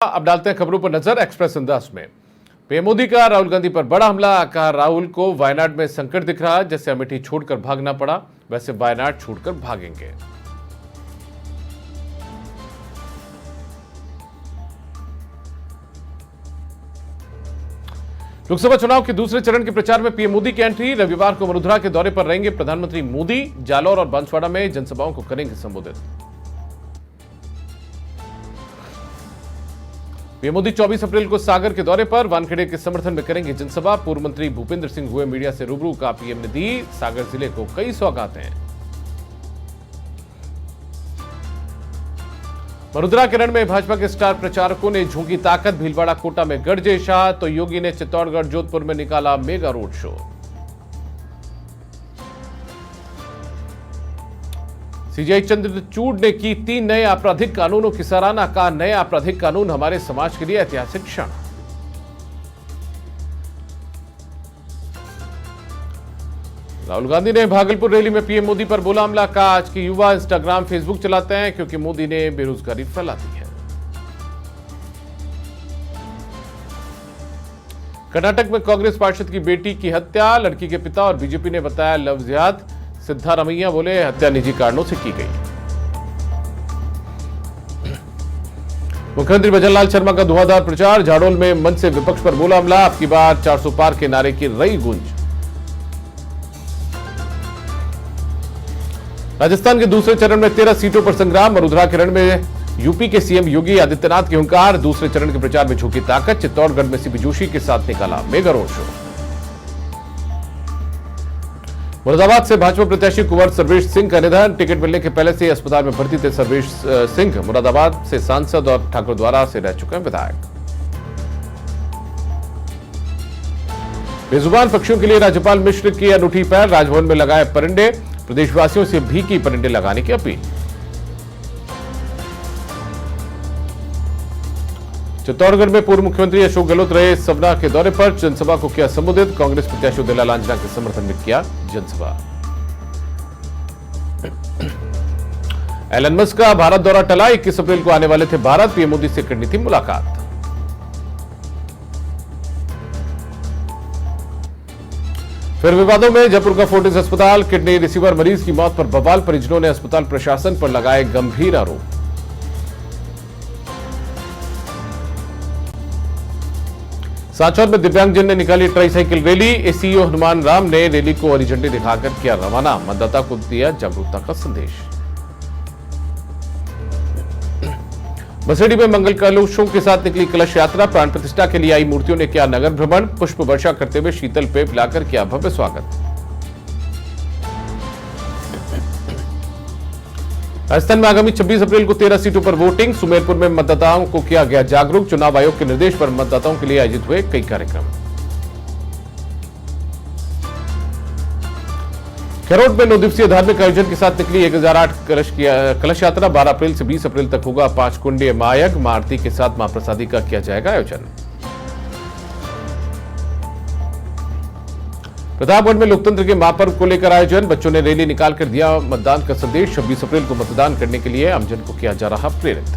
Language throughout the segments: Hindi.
अब डालते हैं खबरों पर नजर एक्सप्रेस इंदाज में। पीएम मोदी का राहुल गांधी पर बड़ा हमला। कहा राहुल को वायनाड में संकट दिख रहा है, जैसे अमेठी छोड़कर भागना पड़ा वैसे वायनाड छोड़कर भागेंगे। लोकसभा चुनाव के दूसरे चरण के प्रचार में पीएम मोदी की एंट्री। रविवार को वडोदरा के दौरे पर रहेंगे प्रधानमंत्री मोदी। जालौर और बांसवाड़ा में जनसभाओं को करेंगे संबोधित। पीएम मोदी 24 अप्रैल को सागर के दौरे पर वानखेड़े के समर्थन में करेंगे जनसभा। पूर्व मंत्री भूपेंद्र सिंह हुए मीडिया से रूबरू। का पीएम ने दी सागर जिले को कई सौगातें। वडोदरा के रण में भाजपा के स्टार प्रचारकों ने झोंकी ताकत। भीलवाड़ा कोटा में गरजे शाह तो योगी ने चित्तौड़गढ़ जोधपुर में निकाला mega road show. CGI Chandrachud ने की 3 नए आपराधिक कानूनों की सराहना। का नए आपराधिक कानून हमारे समाज के लिए ऐतिहासिक क्षण। राहुल गांधी ने भागलपुर रैली में पीएम मोदी पर बोला हमला। का आज के युवा इंस्टाग्राम फेसबुक चलाते हैं क्योंकि मोदी ने बेरोजगारी फैला दी है। कर्नाटक में कांग्रेस पार्षद की बेटी की हत्या। लड़की के पिता और बीजेपी ने बताया लव जिहाद। सिद्धारमैया बोले हत्या निजी कारणों से की गई। मुख्यमंत्री भजनलाल शर्मा का धुआंधार प्रचार। झाड़ोल में मंच से विपक्ष पर बोला हमला। अब की बार 400 पार के नारे की रही गूंज। राजस्थान के दूसरे चरण में 13 सीटों पर संग्राम। वडोदरा के रण में यूपी के सीएम योगी आदित्यनाथ के हुंकार। दूसरे चरण के प्रचार में झोंकी ताकत। चित्तौड़गढ़ में सीपी जोशी के साथ निकाला मेगा रोड शो। मुरादाबाद से भाजपा प्रत्याशी कुंवर सर्वेश सिंह का निधन। टिकट मिलने के पहले से अस्पताल में भर्ती थे सर्वेश सिंह। मुरादाबाद से सांसद और ठाकुरद्वारा से रह चुके हैं विधायक। बेजुबान पक्षियों के लिए राज्यपाल मिश्र की अनूठी पहल। राजभवन में लगाए परिंदे। प्रदेशवासियों से भी की परिंदे लगाने की अपील। चित्तौड़गढ़ में पूर्व मुख्यमंत्री अशोक गहलोत रहे सवना के दौरे पर। जनसभा को किया संबोधित। कांग्रेस प्रत्याशी उदय लांजना के समर्थन में किया जनसभा। एलन मस्क का भारत दौरा टला। 21 अप्रैल को आने वाले थे भारत। पीएम मोदी से करनी थी मुलाकात। फिर विवादों में जयपुर का फोर्टिस अस्पताल। किडनी रिसीवर मरीज की मौत पर बवाल। परिजनों ने अस्पताल प्रशासन पर लगाए गंभीर आरोप। सांचौर में दिव्यांगजन ने निकाली tricycle rally. ACEO Hanuman Ram ने रैली को हरी झंडी दिखाकर किया रवाना। मतदाता को दिया जागरूकता का संदेश। बसेड़ी में मंगल कलशों के साथ निकली कलश यात्रा। प्राण प्रतिष्ठा के लिए आई मूर्तियों ने किया नगर भ्रमण। पुष्प वर्षा करते हुए शीतल पेय पिलाकर किया भव्य स्वागत। राजस्थान में आगामी 26 अप्रैल को 13 सीटों पर वोटिंग। सुमेरपुर में मतदाताओं को किया गया जागरूक। चुनाव आयोग के निर्देश पर मतदाताओं के लिए आयोजित हुए कई कार्यक्रम। खैरोट में 9 दिवसीय धार्मिक आयोजन के साथ निकली 1008 कलश यात्रा। 12 अप्रैल से 20 अप्रैल तक होगा 5 कुंडीय महायज्ञ। मां आरती के साथ मां प्रसादी का किया जाएगा आयोजन। प्रतापगढ़ में लोकतंत्र के महापर्व को लेकर आयोजन। बच्चों ने रैली निकालकर दिया मतदान का संदेश। 26 अप्रैल को मतदान करने के लिए आमजन को किया जा रहा प्रेरित।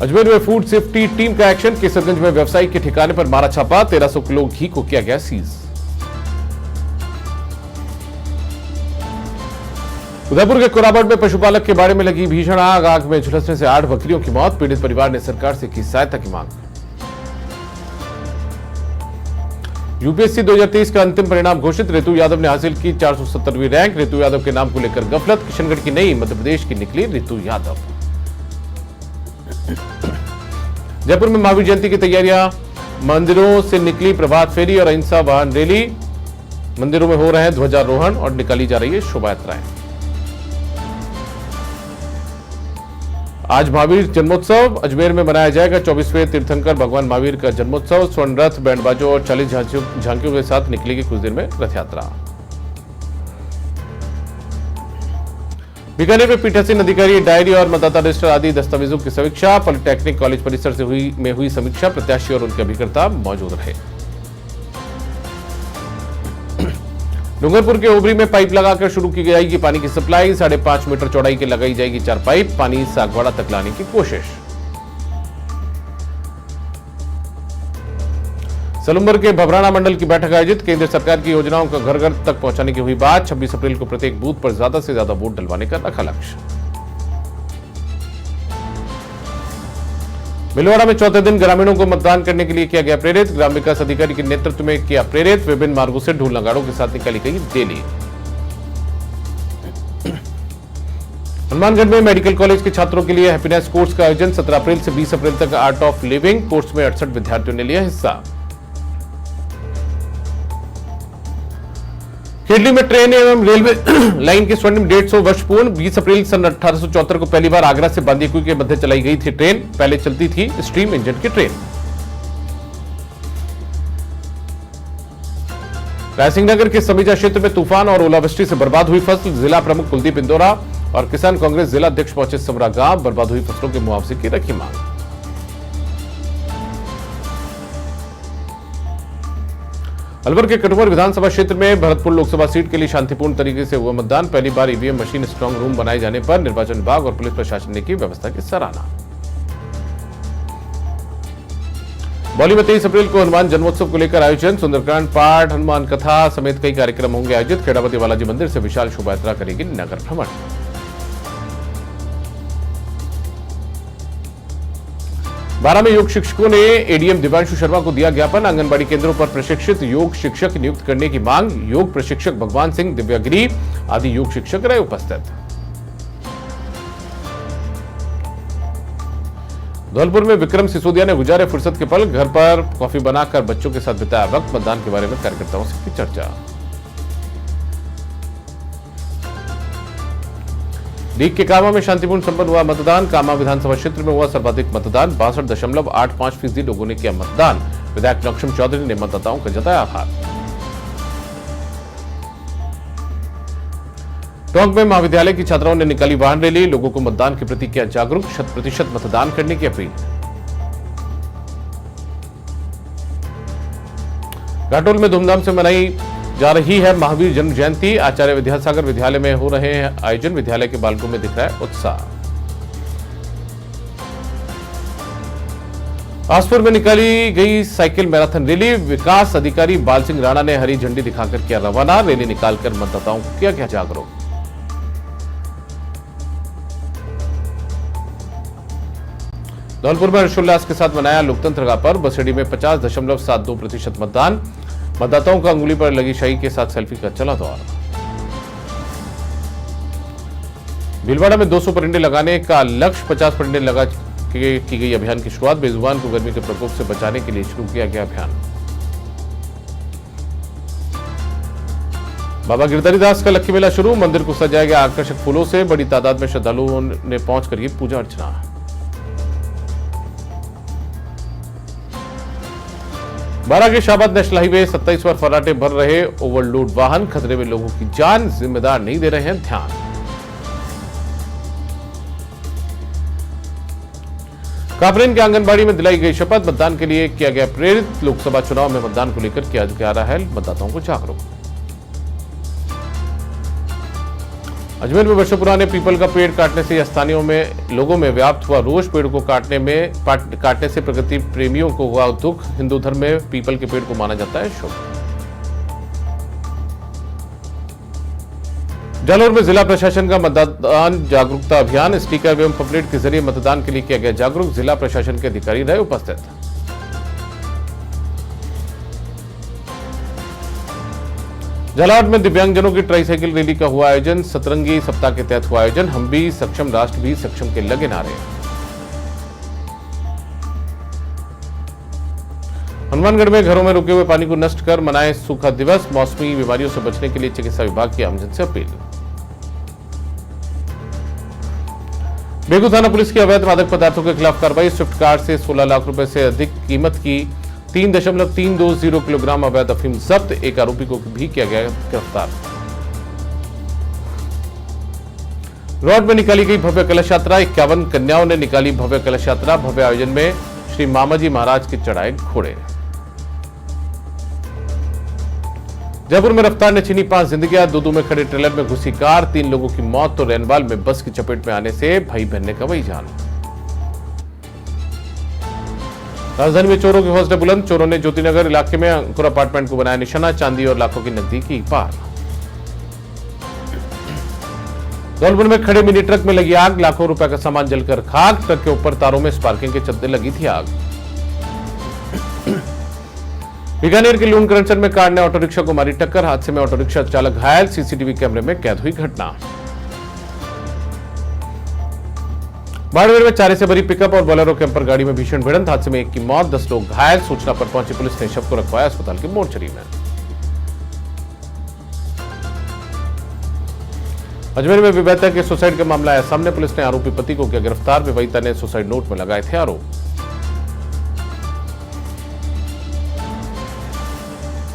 अजमेर में फूड सेफ्टी टीम का एक्शन। केसरगंज में व्यवसायी के ठिकाने पर मारा छापा। 1300 किलो घी को किया गया सीज। उदयपुर के कोराबड़ में पशुपालक के बाड़े में लगी भीषण आग। आग में झुलसने से 8 बकरियों की मौत। पीड़ित परिवार ने सरकार से की सहायता की मांग। यूपीएससी 2023 का अंतिम परिणाम घोषित। रितु यादव ने हासिल की 470वीं रैंक। रितु यादव के नाम को लेकर गफलत। किशनगढ़ की नई मध्य प्रदेश की निकली रितु यादव। जयपुर में महावीर जयंती की तैयारियां। मंदिरों से निकली प्रभात फेरी और अहिंसा वाहन रैली। मंदिरों में हो रहे हैं ध्वजारोहण और निकाली जा रही है शोभा यात्राएं। आज महावीर जन्मोत्सव। अजमेर में मनाया जाएगा 24वें तीर्थंकर भगवान महावीर का जन्मोत्सव। स्वर्ण रथ, बैंड बाजों और 40 झांकियों के साथ निकलेगी कुछ दिन में रथ यात्रा। बीकानेर में पीठासीन अधिकारी डायरी और मतदाता रजिस्टर आदि दस्तावेजों की समीक्षा। पॉलिटेक्निक कॉलेज परिसर से हुई समीक्षा। प्रत्याशी और उनके अभिकर्ता मौजूद रहे। डूंगरपुर के ओबरी में पाइप लगाकर शुरू की जाएगी पानी की सप्लाई। 5.5 मीटर चौड़ाई की लगाई जाएगी 4 पाइप। पानी सागवाड़ा तक लाने की कोशिश। सलूम्बर के भबराना मंडल की बैठक आयोजित। केंद्र सरकार की योजनाओं का घर घर तक पहुंचाने की हुई बात। 26 अप्रैल को प्रत्येक बूथ पर ज्यादा से ज्यादा वोट डलवाने का रखा लक्ष्य। भीलवाड़ा में चौथे दिन ग्रामीणों को मतदान करने के लिए किया गया प्रेरित। ग्राम विकास अधिकारी के नेतृत्व में किया प्रेरित। विभिन्न मार्गों से ढोल नगाड़ों के साथ निकाली गई रैली। हनुमानगढ़ में मेडिकल कॉलेज के छात्रों के लिए हैप्पीनेस कोर्स का आयोजन। 17 अप्रैल से 20 अप्रैल तक आर्ट ऑफ लिविंग कोर्स में 68 विद्यार्थियों ने लिया हिस्सा। खेडली में ट्रेन एवं रेलवे लाइन के स्वर्णिम 150 वर्ष पूर्ण। 20 अप्रैल सन 1874 को पहली बार आगरा से बांदीकुई के मध्य चलाई गई थी ट्रेन। पहले चलती थी स्टीम इंजन की ट्रेन। रायसिंह नगर के समीजा क्षेत्र में तूफान और ओलावृष्टि से बर्बाद हुई फसल। जिला प्रमुख कुलदीप इंदौरा और किसान कांग्रेस जिला अध्यक्ष पहुंचे समरा गांव। बर्बाद हुई फसलों के मुआवजे की रखी मांग। अलवर के कटुवर विधानसभा क्षेत्र में भरतपुर लोकसभा सीट के लिए शांतिपूर्ण तरीके से हुआ मतदान। पहली बार ईवीएम मशीन स्ट्रांग रूम बनाए जाने पर निर्वाचन विभाग और पुलिस प्रशासन ने की व्यवस्था की सराहना। बौली में 23 अप्रैल को हनुमान जन्मोत्सव को लेकर आयोजन। सुंदरकांड पाठ, हनुमान कथा समेत कई कार्यक्रम होंगे आयोजित। खेड़ावती बालाजी मंदिर से विशाल शोभा यात्रा करेगी नगर भ्रमण। बारह में योग शिक्षकों ने एडीएम दिव्यांशु शर्मा को दिया ज्ञापन। आंगनबाड़ी केंद्रों पर प्रशिक्षित योग शिक्षक नियुक्त करने की मांग। योग प्रशिक्षक भगवान सिंह, दिव्यागिरी आदि योग शिक्षक रहे उपस्थित। धौलपुर में विक्रम सिसोदिया ने गुजारे फुर्सत के पल। घर पर कॉफी बनाकर बच्चों के साथ बिताया वक्त। मतदान के बारे में कार्यकर्ताओं से की चर्चा। लीग के कामा में शांतिपूर्ण संपन्न हुआ मतदान। कामा विधानसभा क्षेत्र में हुआ सर्वाधिक मतदान। 62.85% लोगों ने किया मतदान। विधायक नक्षम चौधरी ने मतदाताओं का जताया आभार। टोंक में महाविद्यालय की छात्राओं ने निकाली वाहन रैली। लोगों को मतदान के प्रति किया जागरूक। 100% मतदान करने की अपील। घाटोल में धूमधाम से मनाई जा रही है महावीर जन्म जयंती। आचार्य विद्यासागर विद्यालय में हो रहे हैं आयोजन। विद्यालय के बालकों में दिख रहा है उत्साह। आसपुर में निकाली गई साइकिल मैराथन रैली। विकास अधिकारी बाल सिंह राणा ने हरी झंडी दिखाकर किया रवाना। रैली निकालकर मतदाताओं को किया जागरूक। धौलपुर में हर्षोल्लास के साथ मनाया लोकतंत्र का पर्व। बसेड़ी में 50.72% मतदान। मतदाताओं का अंगुली पर लगी शाही के साथ सेल्फी का चला दौर। भीलवाड़ा में 200 परिंदे लगाने का लक्ष्य। 50 परिंदे लगा की गई अभियान की शुरुआत। बेजुबान को गर्मी के प्रकोप से बचाने के लिए शुरू किया गया अभियान। बाबा गिरधारी दास का लक्की मेला शुरू। मंदिर को सजाया गया आकर्षक फूलों से। बड़ी तादाद में श्रद्धालुओं ने पहुंचकर की पूजा अर्चना। बारा के शाहबाद नेशनल हाईवे 27 पर फर्राटे भर रहे ओवरलोड वाहन। खतरे में लोगों की जान। जिम्मेदार नहीं दे रहे हैं ध्यान। कापरेन के आंगनबाड़ी में दिलाई गई शपथ। मतदान के लिए किया गया प्रेरित। लोकसभा चुनाव में मतदान को लेकर किया जा रहा है मतदाताओं को जागरूक। अजमेर में वर्षों पुराने पीपल का पेड़ काटने से स्थानीयों में लोगों में व्याप्त हुआ रोष। पेड़ को काटने से प्रकृति प्रेमियों को हुआ दुख। हिंदू धर्म में पीपल के पेड़ को माना जाता है शुभ। जालौर में जिला प्रशासन का मतदान जागरूकता अभियान। स्टिकर एवं पम्पलेट के जरिए मतदान के लिए किया गया जागरूक। जिला प्रशासन के अधिकारी रहे उपस्थित। झालावाड़ में दिव्यांगजनों की ट्राईसाइकिल रैली का हुआ आयोजन। सतरंगी सप्ताह के तहत हुआ आयोजन। हम भी सक्षम, राष्ट्र भी सक्षम के लगे नारे। हनुमानगढ़ में घरों में रुके हुए पानी को नष्ट कर मनाए सूखा दिवस। मौसमी बीमारियों से बचने के लिए चिकित्सा विभाग की आमजन से अपील। बेगू थाना पुलिस की अवैध मादक पदार्थों के खिलाफ कार्रवाई। स्विफ्ट कार से 16 लाख रुपए से अधिक कीमत की 3.320 किलोग्राम अवैध अफीम जब्त। एक आरोपी को भी किया गया गिरफ्तार। रोड में निकाली गई भव्य कलश यात्रा। 51 कन्याओं ने निकाली भव्य कलश यात्रा। भव्य आयोजन में श्री मामाजी महाराज के चढ़ाए घोड़े। जयपुर में रफ्तार ने छीनी 5 जिंदगियां। दूदू में खड़े ट्रेलर में घुसी कार, 3 लोगों की मौत तो रेनवाल में बस की चपेट में आने से भाई बहन ने गंवाई जान। राजधानी में चोरों के हौसले बुलंद। चोरों ने ज्योतिनगर इलाके में अंकुर अपार्टमेंट को बनाया निशाना, चांदी और लाखों की नकदी की पार। धौलपुर में खड़े मिनी ट्रक में लगी आग, लाखों रुपए का सामान जलकर खाक। ट्रक के ऊपर तारों में स्पार्किंग के चलते लगी थी आग। बीकानेर के लून क्रंचर में कार ने ऑटो रिक्शा को मारी टक्कर, हादसे में ऑटो रिक्शा चालक घायल। सीसीटीवी कैमरे में कैद हुई घटना। बाड़मेर में चारे से भरी पिकअप और बोलेरो कैंपर गाड़ी में भीषण भिड़ंत, हादसे में 1 की मौत, 10 लोग घायल। सूचना पर पहुंची पुलिस ने शव को रखवाया अस्पताल की मोर्चरी में। अजमेर में विवाहिता के सुसाइड का मामला आया सामने, पुलिस ने आरोपी पति को किया गिरफ्तार। विवाहिता ने सुसाइड नोट में लगाए थे आरोप।